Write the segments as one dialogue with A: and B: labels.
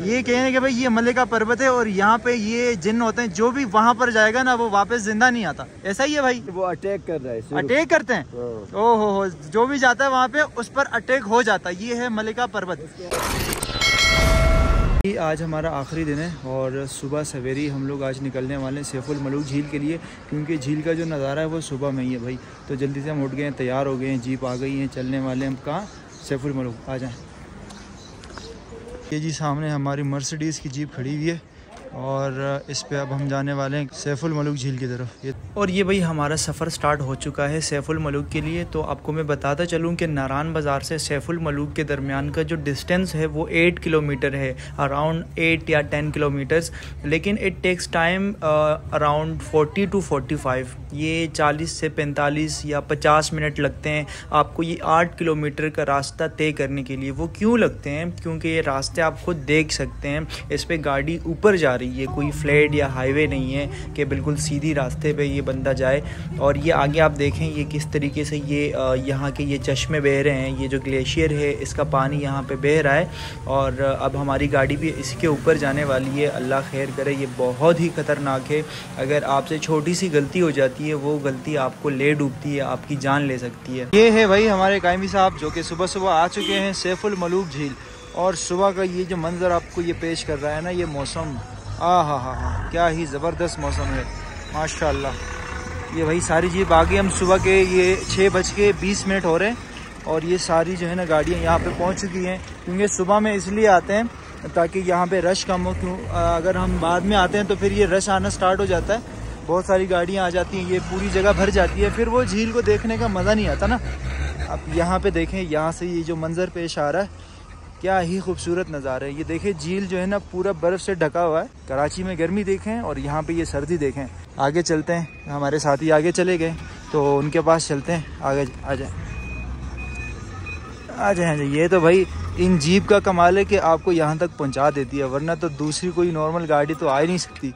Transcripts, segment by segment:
A: ये कहने के भाई ये मलिका पर्वत है और यहाँ पे ये जिन्न होते हैं, जो भी वहाँ पर जाएगा ना वो वापस जिंदा नहीं आता। ऐसा ही है भाई?
B: वो अटैक कर रहा है,
A: अटैक करते हैं। ओहो हो, जो भी जाता है वहाँ पे उस पर अटैक हो जाता है। ये है मलिका पर्वत। आज हमारा आखिरी दिन है और सुबह सवेरे हम लोग आज निकलने वाले हैं सैफुल मलूक झील के लिए, क्योंकि झील का जो नज़ारा है वो सुबह में ही है भाई। तो जल्दी से हम उठ गए हैं, तैयार हो गए हैं, जीप आ गई है, चलने वाले हैं हम कहाँ, सैफुल मलूक। आ जाएं। ये जी सामने हमारी मर्सिडीज़ की जीप खड़ी हुई है और इस पे अब हम जाने वाले हैं सैफुल मलूक झील की तरफ। और ये भाई हमारा सफ़र स्टार्ट हो चुका है सैफुल मलूक के लिए। तो आपको मैं बताता चलूँ कि नारान बाज़ार से सैफुल मलूक के दरमियान का जो डिस्टेंस है वो 8 किलोमीटर है, अराउंड 8 या 10 किलोमीटर्स। लेकिन it takes time around 40 to 45, ये 40 से 45 या 50 मिनट लगते हैं आपको ये 8 किलोमीटर का रास्ता तय करने के लिए। वो क्यों लगते हैं? क्योंकि ये रास्ते आप खुद देख सकते हैं, इस पर गाड़ी ऊपर जा रही है, ये कोई फ्लैट या हाईवे नहीं है कि बिल्कुल सीधी रास्ते पे ये बंदा जाए। और ये आगे आप देखें ये किस तरीके से ये यहाँ के ये चश्मे बह रहे हैं, ये जो ग्लेशियर है इसका पानी यहाँ पे बह रहा है और अब हमारी गाड़ी भी इसके ऊपर जाने वाली है। अल्लाह खैर करे, ये बहुत ही ख़तरनाक है। अगर आपसे छोटी सी गलती हो जाती है वो गलती आपको ले डूबती है, आपकी जान ले सकती है। ये है भाई हमारे कायमी साहब जो कि सुबह सुबह आ चुके हैं सैफुल मलूक झील। और सुबह का ये जो मंज़र आपको ये पेश कर रहा है ना, ये मौसम हा, क्या ही ज़बरदस्त मौसम है माशाल्लाह। ये भाई सारी जीप आ गई, हम सुबह के ये 6:20 हो रहे हैं और ये सारी जो है ना गाड़ियाँ यहाँ पे पहुँच चुकी हैं। क्योंकि सुबह में इसलिए आते हैं ताकि यहाँ पे रश कम हो, क्यों अगर हम बाद में आते हैं तो फिर ये रश आना स्टार्ट हो जाता है, बहुत सारी गाड़ियाँ आ जाती हैं, ये पूरी जगह भर जाती है, फिर वो झील को देखने का मज़ा नहीं आता ना। अब यहाँ पे देखें, यहाँ से ये जो मंज़र पेश आ रहा है क्या ही खूबसूरत नज़ारा है। ये देखें झील जो है ना पूरा बर्फ़ से ढका हुआ है। कराची में गर्मी देखें और यहाँ पे ये सर्दी देखें। आगे चलते हैं, हमारे साथी आगे चले गए तो उनके पास चलते हैं, आगे आ जाए। ये तो भाई इन जीप का कमाल है कि आपको यहाँ तक पहुँचा देती है, वरना तो दूसरी कोई नॉर्मल गाड़ी तो आ ही नहीं सकती।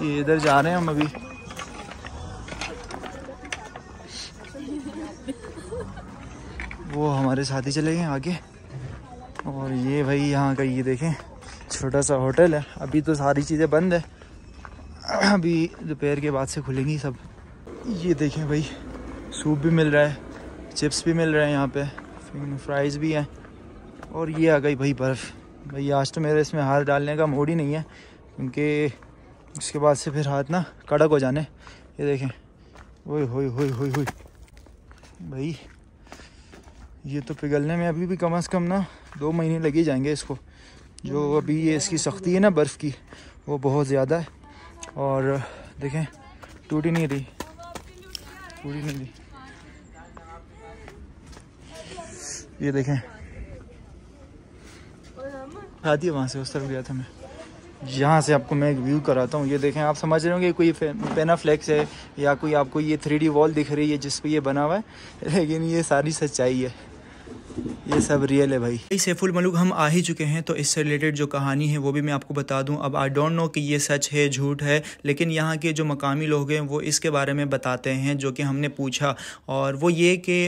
A: ये इधर जा रहे हैं हम अभी। वो हमारे साथी चले गए आगे। और ये भाई यहाँ का ये देखें छोटा सा होटल है। अभी तो सारी चीज़ें बंद है, अभी दोपहर के बाद से खुलेंगी सब। ये देखें भाई सूप भी मिल रहा है, चिप्स भी मिल रहे हैं यहाँ पे, फ्राइज़ भी हैं। और ये आ गई भाई बर्फ़। भाई आज तो मेरे इसमें हाथ डालने का मूड ही नहीं है, क्योंकि उसके बाद से फिर हाथ ना कड़क हो जाने। ये देखें, ओए होए भाई, ये तो पिघलने में अभी भी कम से कम ना 2 महीने लगे जाएंगे इसको। जो अभी ये इसकी सख्ती है ना बर्फ़ की, वो बहुत ज़्यादा है। और देखें टूट ही नहीं रही। ये देखें आती है वहाँ से, उस तरफ गया था मैं। यहाँ से आपको मैं एक व्यू कराता हूँ। ये देखें, आप समझ रहे होंगे कोई पेनाफ्लेक्स है या कोई आपको ये 3D वॉल दिख रही है जिस पे ये बना हुआ है, लेकिन ये सारी सच्चाई है, ये सब रियल है भाई। सैफुल मलूक हम आ ही चुके हैं, तो इससे रिलेटेड जो कहानी है वो भी मैं आपको बता दूं। अब आई डोंट नो कि ये सच है झूठ है, लेकिन यहाँ के जो मकामी लोग हैं वो इसके बारे में बताते हैं जो कि हमने पूछा। और वो ये कि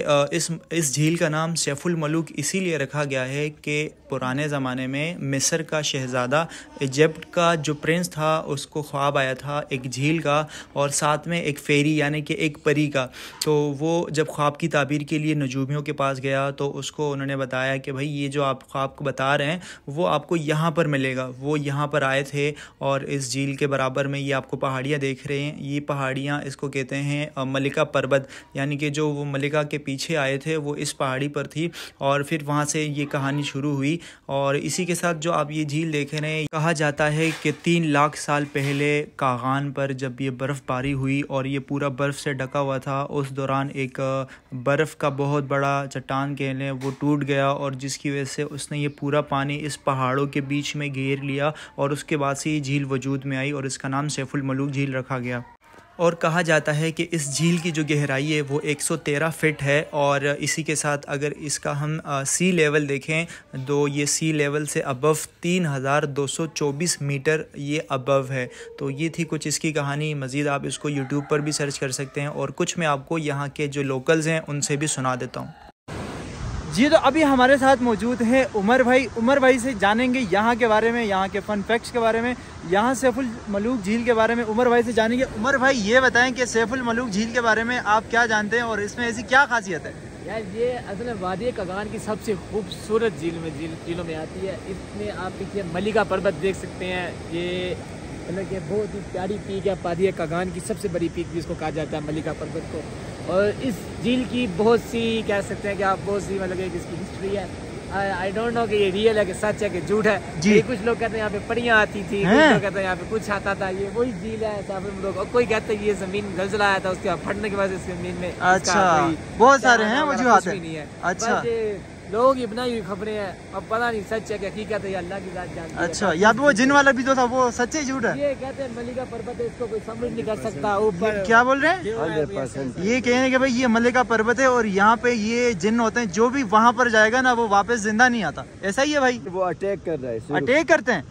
A: इस झील का नाम सैफुल मलूक इसीलिए रखा गया है कि पुराने ज़माने में मिस्र का शहज़ादा, इजिप्ट का जो प्रिंस था, उसको ख्वाब आया था एक झील का और साथ में एक फेरी यानी कि एक परी का। तो वो जब ख्वाब की ताबीर के लिए नजूमियों के पास गया तो उसको उन्होंने बताया कि भाई ये जो आप ख्वाब को बता रहे हैं वो आपको यहाँ पर मिलेगा। वो यहाँ पर आए थे और इस झील के बराबर में ये आपको पहाड़ियाँ देख रहे हैं, ये पहाड़ियाँ इसको कहते हैं मलिका पर्वत, यानी कि जो वो मलिका के पीछे आए थे वो इस पहाड़ी पर थी। और फिर वहाँ से ये कहानी शुरू हुई। और इसी के साथ जो आप ये झील देख रहे हैं, कहा जाता है कि 3 लाख साल पहले कागान पर जब ये बर्फ़बारी हुई और ये पूरा बर्फ़ से ढका हुआ था, उस दौरान एक बर्फ़ का बहुत बड़ा चट्टान कह लें वो टूट गया और जिसकी वजह से उसने ये पूरा पानी इस पहाड़ों के बीच में घेर लिया और उसके बाद से ये झील वजूद में आई और इसका नाम सैफुल मलूक झील रखा गया। और कहा जाता है कि इस झील की जो गहराई है वो 113 फीट है। और इसी के साथ अगर इसका हम सी लेवल देखें तो ये सी लेवल से अबव 3224 मीटर ये अबव है। तो ये थी कुछ इसकी कहानी। मज़ीद आप इसको यूट्यूब पर भी सर्च कर सकते हैं और कुछ मैं आपको यहाँ के जो लोकल्स हैं उनसे भी सुना देता हूँ। जी तो अभी हमारे साथ मौजूद है उमर भाई। उमर भाई से जानेंगे यहाँ के बारे में, यहाँ के फन फैक्ट्स के बारे में, यहाँ सैफुल मलूक झील के बारे में उमर भाई से जानेंगे। उमर भाई ये बताएं कि सैफुल मलूक झील के बारे में आप क्या जानते हैं और इसमें ऐसी क्या खासियत है?
B: यार ये असल में वादी कगान की सबसे खूबसूरत झीलों में आती है। इसमें आप देखिए मलिका पर्वत देख सकते हैं। ये मतलब कि बहुत ही प्यारी पीक है, वादी कगान की सबसे बड़ी पीक जिसको कहा जाता है मलिका पर्वत को। और इस झील की बहुत सी कह सकते हैं कि आप बहुत सी मतलब कि इसकी हिस्ट्री है। आई डोंट नो कि ये रियल है कि सच है कि झूठ है जी। कुछ लोग कहते हैं यहाँ पे परियां आती थी, कुछ लोग कहते हैं यहाँ पे कुछ आता था। ये वही झील है सैफुल मलूक। और कोई कहते हैं ये जमीन जलजल आया था, उसके फटने की वजह से जमीन में
A: अच्छा बहुत सारे हैं वजूहात है। अच्छा
B: लोगों की बनाई हुई खबरें हैं, अब पता नहीं सच है कि हकीकत है, अल्लाह की जात जानती है।
A: अच्छा यहाँ पे वो जिन वाला भी तो था, वो सच्चे झूठ है?
B: ये कहते हैं मलिका पर्वत है, इसको कोई समझ नहीं कर सकता। ऊपर
A: क्या बोल रहे हैं? 100% ये कहने कि भाई ये मलिका पर्वत है और यहाँ पे ये जिन होते हैं, जो भी वहाँ पर जाएगा ना वो वापस जिंदा नहीं आता। ऐसा ही है भाई?
C: वो अटैक कर रहा है,
A: अटैक करते हैं।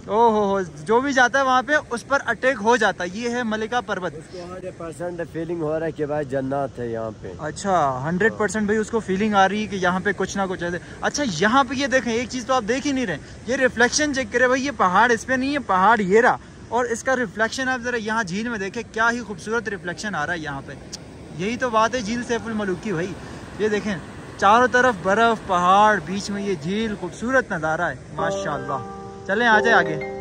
A: ओहो जो भी जाता है वहाँ पे उस पर अटैक हो जाता है। ये है मलिका पर्वत।
C: 100% फीलिंग हो रहा है कि भाई जन्नत है यहाँ पे।
A: अच्छा 100% भाई उसको फीलिंग आ रही है कि यहाँ पे कुछ ना कुछ है। अच्छा यहाँ पे ये देखें, एक चीज तो आप देख ही नहीं रहे, ये रिफ्लेक्शन चेक करें भाई। ये पहाड़ इस पे नहीं है, पहाड़ ये रहा और इसका रिफ्लेक्शन आप जरा यहाँ झील में देखें, क्या ही खूबसूरत रिफ्लेक्शन आ रहा है यहाँ पे। यही तो बात है झील सैफुल मलूक की भाई। ये देखें चारों तरफ बर्फ, पहाड़, बीच में ये झील, खूबसूरत नज़ारा है माशाल्लाह। चलें आ जाए आगे।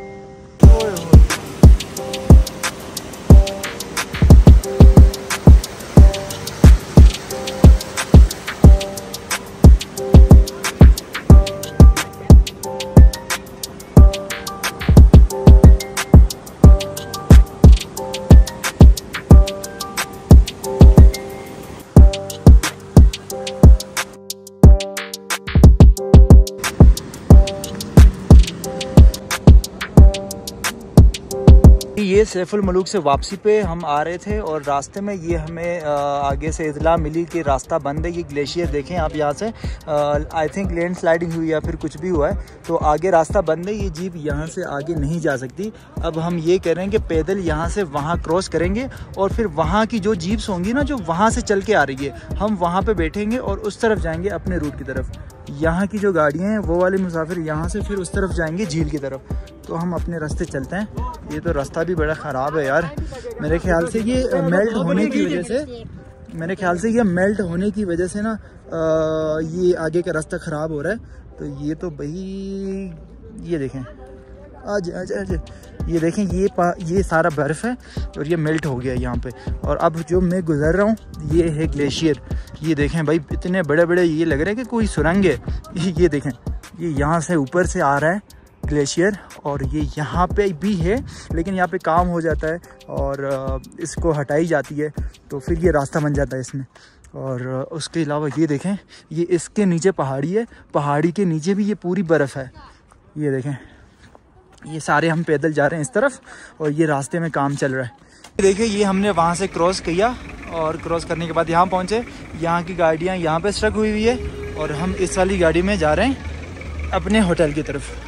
A: ये सैफुल मलूक से वापसी पे हम आ रहे थे और रास्ते में ये हमें आगे से इतला मिली कि रास्ता बंद है। ये ग्लेशियर देखें आप यहाँ से, आई थिंक लैंड स्लाइडिंग हुई या फिर कुछ भी हुआ है, तो आगे रास्ता बंद है। ये जीप यहाँ से आगे नहीं जा सकती। अब हम ये कह रहे हैं कि पैदल यहाँ से वहाँ क्रॉस करेंगे और फिर वहाँ की जो जीप्स होंगी ना, जो वहाँ से चल के आ रही है, हम वहाँ पर बैठेंगे और उस तरफ जाएंगे अपने रूट की तरफ। यहाँ की जो गाड़ियाँ हैं वो वाले मुसाफिर यहाँ से फिर उस तरफ जाएंगे झील की तरफ। तो हम अपने रास्ते चलते हैं। ये तो रास्ता भी बड़ा ख़राब है यार। मेरे ख्याल से ये मेल्ट होने की वजह से, मेरे ख्याल से ये मेल्ट होने की वजह से ना ये आगे का रास्ता ख़राब हो रहा है। तो ये तो भाई ये देखें, आज आज आज ये देखें, ये सारा बर्फ़ है और ये मेल्ट हो गया है यहाँ पे। और अब जो मैं गुज़र रहा हूँ ये है ग्लेशियर। ये देखें भाई इतने बड़े बड़े, ये लग रहा है कि कोई सुरंग है। ये देखें, ये यहाँ से ऊपर से आ रहा है ग्लेशियर और ये यहाँ पे भी है, लेकिन यहाँ पे काम हो जाता है और इसको हटाई जाती है तो फिर ये रास्ता बन जाता है इसमें। और उसके अलावा ये देखें, ये इसके नीचे पहाड़ी है, पहाड़ी के नीचे भी ये पूरी बर्फ़ है। ये देखें, ये सारे हम पैदल जा रहे हैं इस तरफ और ये रास्ते में काम चल रहा है। देखिए ये हमने वहाँ से क्रॉस किया और क्रॉस करने के बाद यहाँ पहुँचे। यहाँ की गाड़ियाँ यहाँ पे स्ट्रक हुई है और हम इस वाली गाड़ी में जा रहे हैं अपने होटल की तरफ।